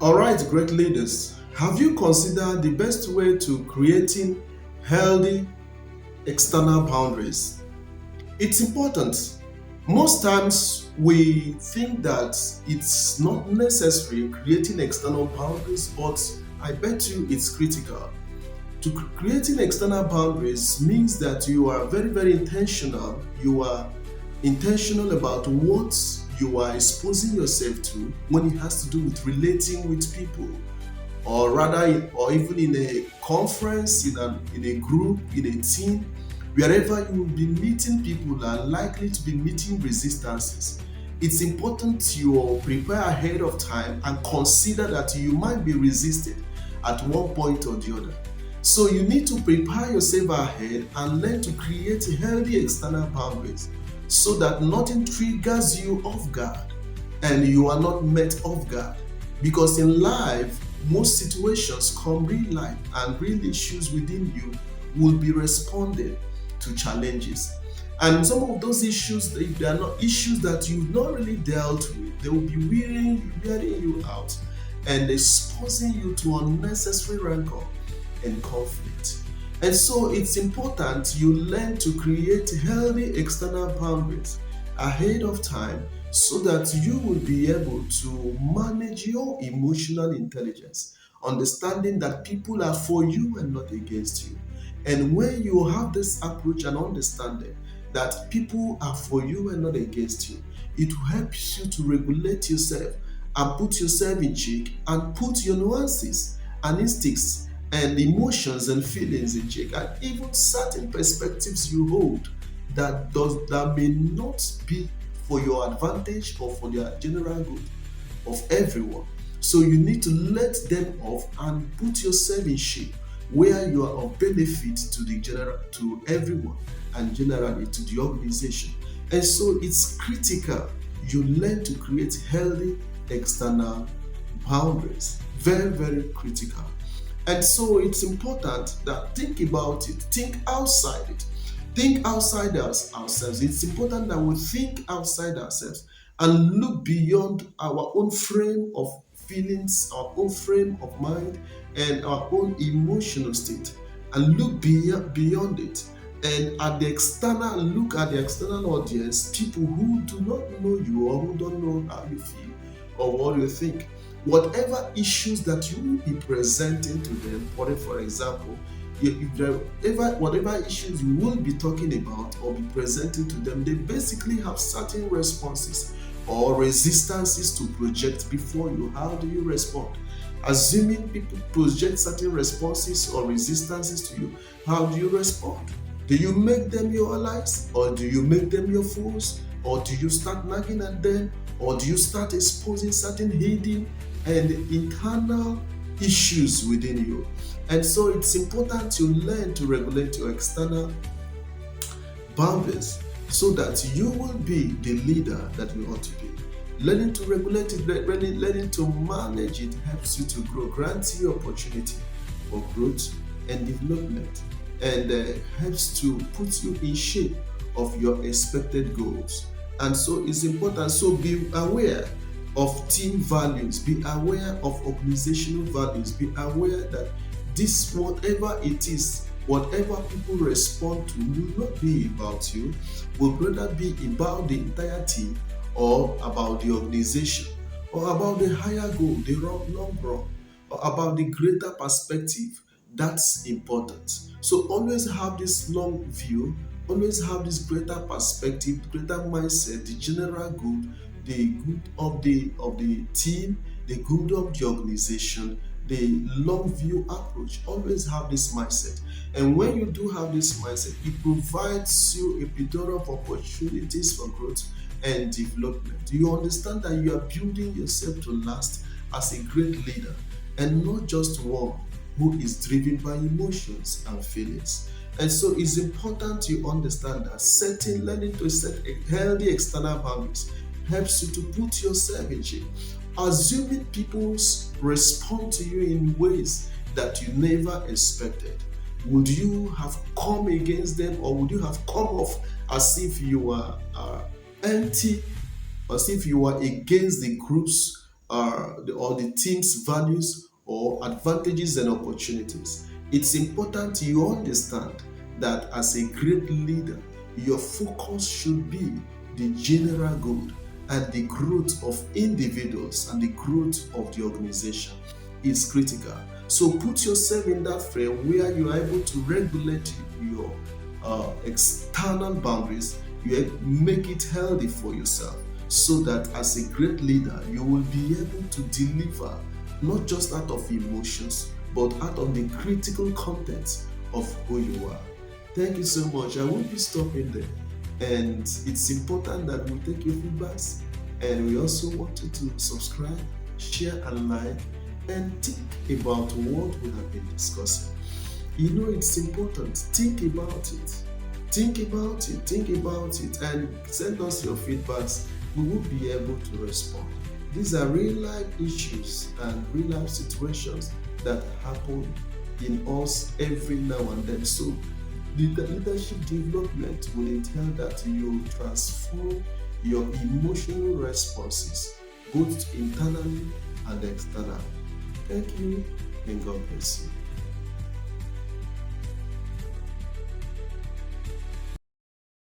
All right, great leaders. Have you considered the best way to creating healthy external boundaries? It's important. Most times we think that it's not necessary creating external boundaries, but I bet you it's critical. Creating external boundaries means that you are very, very intentional. You are intentional about what you are exposing yourself to when it has to do with relating with people, or rather, or even in a conference, in a group, in a team, wherever you will be meeting people are likely to be meeting resistances. It's important you prepare ahead of time and consider that you might be resisted at one point or the other. So you need to prepare yourself ahead and learn to create healthy external boundaries so that nothing triggers you off guard and you are not met off guard. Because in life, most situations come real life and real issues within you will be responding to challenges. And some of those issues, if they are not issues that you've not really dealt with, they will be wearing you out and exposing you to unnecessary rancor and conflict. And so it's important you learn to create healthy external boundaries ahead of time so that you will be able to manage your emotional intelligence, understanding that people are for you and not against you. And when you have this approach and understanding that people are for you and not against you, it will help you to regulate yourself and put yourself in check and put your nuances and instincts and emotions and feelings in check, and even certain perspectives you hold that may not be for your advantage or for the general good of everyone. So you need to let them off and put yourself in shape where you are of benefit to everyone and generally to the organization. And so it's critical you learn to create healthy external boundaries. Very, very critical. And so it's important that think about it, think outside it, think outside ourselves. It's important that we think outside ourselves and look beyond our own frame of feelings, our own frame of mind, and our own emotional state, and look beyond it. And look at the external audience, people who do not know you or who don't know how you feel or what you think. Whatever issues that you will be presenting to them, for example, whatever issues you will be talking about or be presenting to them, they basically have certain responses or resistances to project before you. How do you respond? Assuming people project certain responses or resistances to you, how do you respond? Do you make them your allies, or do you make them your foes, or do you start nagging at them, or do you start exposing certain hidden and internal issues within you? And so it's important to learn to regulate your external boundaries so that you will be the leader that you ought to be. Learning to regulate it, learning to manage it helps you to grow, grants you opportunity for growth and development, and helps to put you in shape of your expected goals. And so it's important. So be aware of team values, be aware of organizational values, be aware that this, whatever it is, whatever people respond to will not be about you, will rather be about the entire team or about the organization or about the higher goal, the long run, or about the greater perspective. That's important. So always have this long view, always have this greater perspective, greater mindset, the general good, the good of the team, the good of the organization, the long view approach. Always have this mindset. And when you do have this mindset, it provides you a plethora of opportunities for growth and development. You understand that you are building yourself to last as a great leader and not just one who is driven by emotions and feelings. And so it's important you understand that learning to set a healthy external boundaries helps you to put yourself in shape. Assuming people respond to you in ways that you never expected, would you have come against them, or would you have come off as if you were empty, as if you were against the group's or the team's values or advantages and opportunities. It's important you understand that as a great leader, your focus should be the general good and the growth of individuals and the growth of the organization is critical. So put yourself in that frame where you are able to regulate your external boundaries, you make it healthy for yourself so that as a great leader, you will be able to deliver not just out of emotions, but out of the critical content of who you are. Thank you so much. I won't be stopping there. And it's important that we take your feedbacks, and we also want you to subscribe, share, and like, and think about what we have been discussing. You know, it's important. Think about it. Think about it. Think about it, and send us your feedbacks. We will be able to respond. These are real life issues and real life situations that happen in us every now and then. So the leadership development will entail that you transform your emotional responses both internally and externally. Thank you, and God bless you.